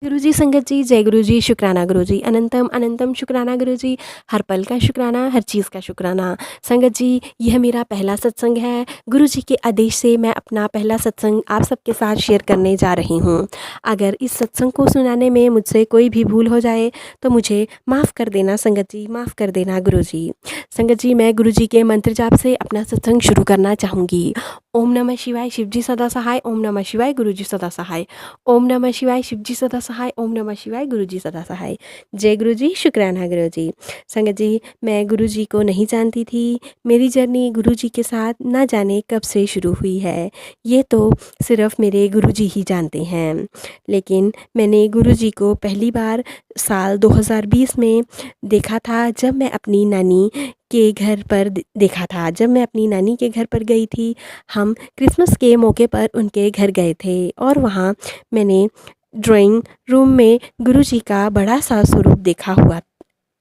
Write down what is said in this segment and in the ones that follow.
गुरुजी संगत जी, जय गुरु जी, शुक्राना गुरु जी, अनंतम अनंतम शुक्राना गुरु जी, हर पल का शुक्राना, हर चीज़ का शुक्राना। संगत जी, यह मेरा पहला सत्संग है। गुरु जी के आदेश से मैं अपना पहला सत्संग आप सबके साथ शेयर करने जा रही हूँ। अगर इस सत्संग को सुनाने में मुझसे कोई भी भूल हो जाए तो मुझे माफ़ कर देना संगत जी, माफ़ कर देना गुरु जी। संगत जी, मैं गुरु जी के मंत्र जाप से अपना सत्संग शुरू करना चाहूँगी। ओम नमः शिवाय, शिव जी सदा सहाय। ओम नमः शिवाय, गुरु जी सदा सहाय। ओम नमः शिवाय, शिव जी सदा सहाय। ओम नमः शिवाय, गुरु जी सदा सहाय। जय गुरु जी, शुक्राना गुरु जी। संगत जी, मैं गुरु जी को नहीं जानती थी। मेरी जर्नी गुरु जी के साथ ना जाने कब से शुरू हुई है, ये तो सिर्फ मेरे गुरु जी ही जानते हैं। लेकिन मैंने गुरु जी को पहली बार साल 2020 में देखा था, जब मैं अपनी नानी के घर पर देखा था। जब मैं अपनी नानी के घर पर गई थी, हम क्रिसमस के मौके पर उनके घर गए थे और वहाँ मैंने ड्राइंग रूम में गुरु जी का बड़ा सा स्वरूप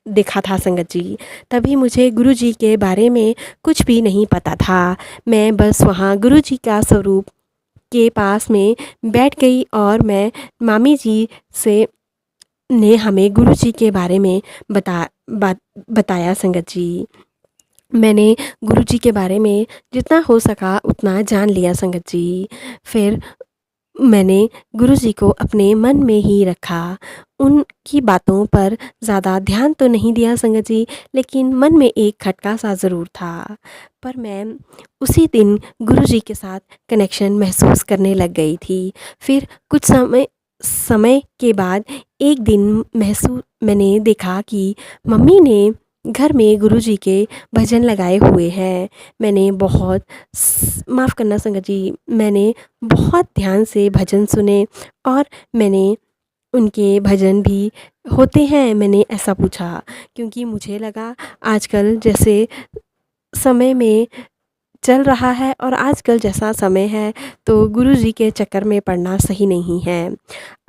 देखा था संगत जी। तभी मुझे गुरु जी के बारे में कुछ भी नहीं पता था। मैं बस वहाँ गुरु जी का स्वरूप के पास में बैठ गई और मैं मामी जी से ने हमें गुरु जी के बारे में बताया संगत जी। मैंने गुरु जी के बारे में जितना हो सका उतना जान लिया संगत जी। फिर मैंने गुरु जी को अपने मन में ही रखा। उनकी बातों पर ज़्यादा ध्यान तो नहीं दिया संगत जी, लेकिन मन में एक खटका सा ज़रूर था। पर मैं उसी दिन गुरु जी के साथ कनेक्शन महसूस करने लग गई थी। फिर कुछ समय के बाद एक दिन मैंने देखा कि मम्मी ने घर में गुरु जी के भजन लगाए हुए हैं। मैंने माफ़ करना संगत जी, मैंने बहुत ध्यान से भजन सुने और मैंने उनके भजन भी होते हैं, मैंने ऐसा पूछा, क्योंकि मुझे लगा आजकल जैसे समय में चल रहा है और आजकल जैसा समय है तो गुरु जी के चक्कर में पड़ना सही नहीं है।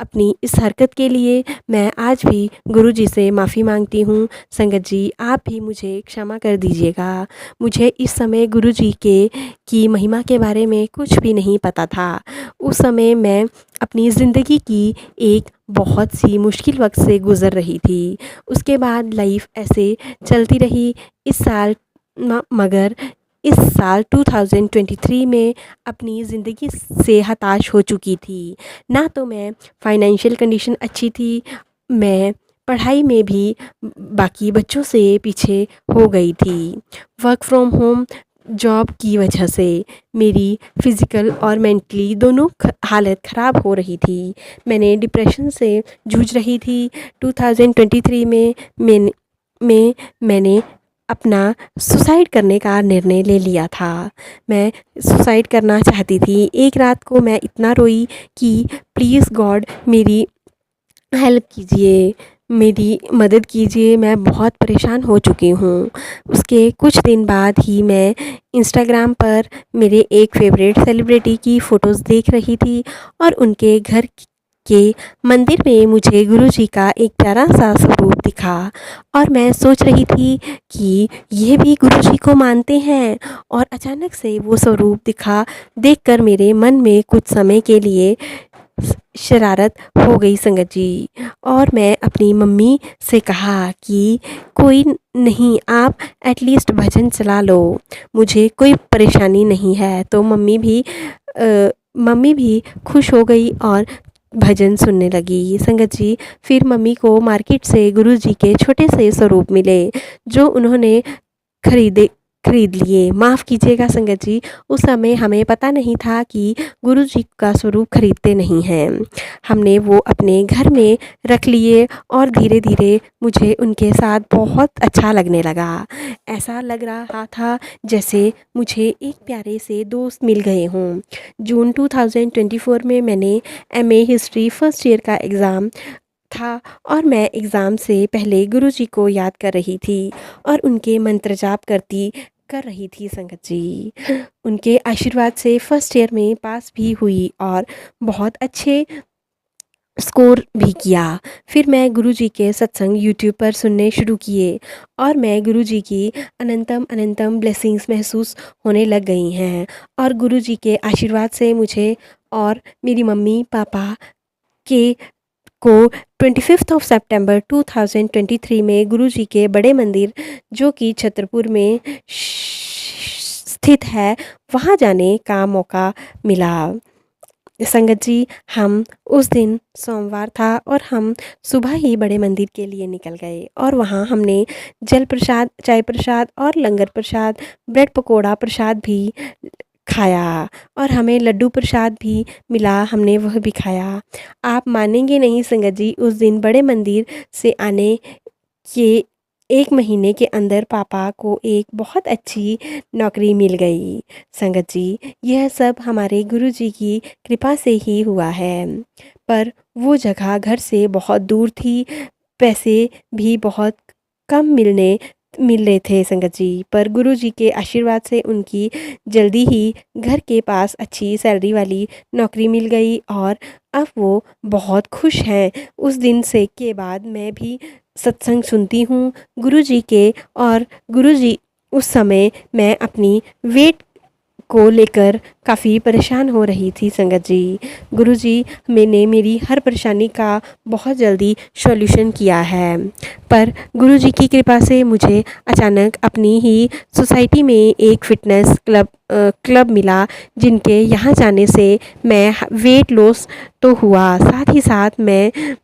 अपनी इस हरकत के लिए मैं आज भी गुरु जी से माफ़ी मांगती हूँ। संगत जी, आप भी मुझे क्षमा कर दीजिएगा। मुझे इस समय गुरु जी की महिमा के बारे में कुछ भी नहीं पता था। उस समय मैं अपनी ज़िंदगी की एक बहुत सी मुश्किल वक्त से गुज़र रही थी। उसके बाद लाइफ ऐसे चलती रही। मगर इस साल 2023 में अपनी ज़िंदगी से हताश हो चुकी थी। ना तो मैं फाइनेंशियल कंडीशन अच्छी थी, मैं पढ़ाई में भी बाकी बच्चों से पीछे हो गई थी। वर्क फ्रॉम होम जॉब की वजह से मेरी फ़िज़िकल और मेंटली दोनों हालत ख़राब हो रही थी। मैंने डिप्रेशन से जूझ रही थी। 2023 में मैंने अपना सुसाइड करने का निर्णय ले लिया था। मैं सुसाइड करना चाहती थी। एक रात को मैं इतना रोई कि प्लीज़ गॉड मेरी हेल्प कीजिए, मेरी मदद कीजिए, मैं बहुत परेशान हो चुकी हूँ। उसके कुछ दिन बाद ही मैं इंस्टाग्राम पर मेरे एक फ़ेवरेट सेलिब्रिटी की फ़ोटोज़ देख रही थी और उनके घर के मंदिर में मुझे गुरु जी का एक प्यारा सा स्वरूप दिखा और मैं सोच रही थी कि ये भी गुरु जी को मानते हैं। और अचानक से वो स्वरूप दिखा देखकर मेरे मन में कुछ समय के लिए शरारत हो गई संगत जी। और मैं अपनी मम्मी से कहा कि कोई नहीं, आप एटलीस्ट भजन चला लो, मुझे कोई परेशानी नहीं है। तो मम्मी भी खुश हो गई और भजन सुनने लगी संगत जी। फिर मम्मी को मार्केट से गुरु जी के छोटे से स्वरूप मिले, जो उन्होंने खरीदे खरीद लिए। माफ़ कीजिएगा संगत जी, उस समय हमें पता नहीं था कि गुरु जी का स्वरूप खरीदते नहीं हैं। हमने वो अपने घर में रख लिए और धीरे धीरे मुझे उनके साथ बहुत अच्छा लगने लगा। ऐसा लग रहा था जैसे मुझे एक प्यारे से दोस्त मिल गए हों। जून 2024 में मैंने MA हिस्ट्री फर्स्ट ईयर का एग्ज़ाम था और मैं एग्ज़ाम से पहले गुरु जी को याद कर रही थी और उनके मंत्र जाप कर रही थी संगत जी। उनके आशीर्वाद से फर्स्ट ईयर में पास भी हुई और बहुत अच्छे स्कोर भी किया। फिर मैं गुरु जी के सत्संग यूट्यूब पर सुनने शुरू किए और मैं गुरु जी की अनंतम अनंतम ब्लेसिंग्स महसूस होने लग गई हैं। और गुरु जी के आशीर्वाद से मुझे और मेरी मम्मी पापा के को 25 सितंबर 2023 में गुरुजी के बड़े मंदिर जो कि छतरपुर में स्थित है वहाँ जाने का मौका मिला। संगत जी, हम उस दिन सोमवार था और हम सुबह ही बड़े मंदिर के लिए निकल गए और वहाँ हमने जल प्रसाद, चाय प्रसाद और लंगर प्रसाद, ब्रेड पकोड़ा प्रसाद भी खाया और हमें लड्डू प्रसाद भी मिला, हमने वह भी खाया। आप मानेंगे नहीं संगत जी, उस दिन बड़े मंदिर से आने के 1 महीने के अंदर पापा को एक बहुत अच्छी नौकरी मिल गई। संगत जी, यह सब हमारे गुरुजी की कृपा से ही हुआ है। पर वो जगह घर से बहुत दूर थी, पैसे भी बहुत कम मिल रहे थे संगत जी, पर गुरुजी के आशीर्वाद से उनकी जल्दी ही घर के पास अच्छी सैलरी वाली नौकरी मिल गई और अब वो बहुत खुश हैं। उस दिन से के बाद मैं भी सत्संग सुनती हूँ गुरुजी के, और गुरुजी उस समय मैं अपनी वेट को लेकर काफ़ी परेशान हो रही थी संगत जी। गुरुजी मैंने मेरी हर परेशानी का बहुत जल्दी सॉल्यूशन किया है। पर गुरुजी की कृपा से मुझे अचानक अपनी ही सोसाइटी में एक फ़िटनेस क्लब मिला, जिनके यहाँ जाने से मैं वेट लॉस तो हुआ, साथ ही साथ मैं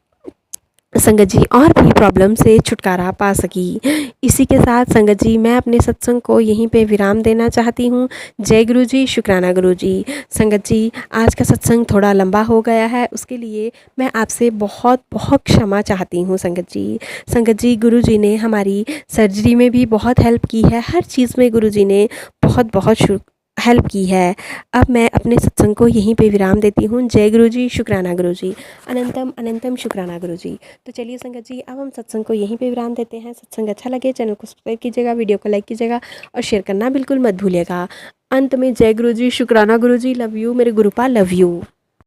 संगत जी और भी प्रॉब्लम से छुटकारा पा सकी। इसी के साथ संगत जी मैं अपने सत्संग को यहीं पे विराम देना चाहती हूँ। जय गुरु जी, शुक्राना गुरु जी। संगत जी, आज का सत्संग थोड़ा लंबा हो गया है, उसके लिए मैं आपसे बहुत बहुत क्षमा चाहती हूँ संगत जी। संगत जी, गुरु जी ने हमारी सर्जरी में भी बहुत हेल्प की है, हर चीज़ में गुरु जी ने बहुत बहुत हेल्प की है। अब मैं अपने सत्संग को यहीं पे विराम देती हूँ। जय गुरु जी, शुक्राना गुरु जी, अनंतम अनंतम शुक्राना गुरु जी। तो चलिए संगत जी, अब हम सत्संग को यहीं पे विराम देते हैं। सत्संग अच्छा लगे चैनल को सब्सक्राइब कीजिएगा, वीडियो को लाइक कीजिएगा और शेयर करना बिल्कुल मत भूलिएगा। अंत में जय गुरु जी, शुक्राना गुरु जी, लव यू मेरे गुरुपा, लव यू।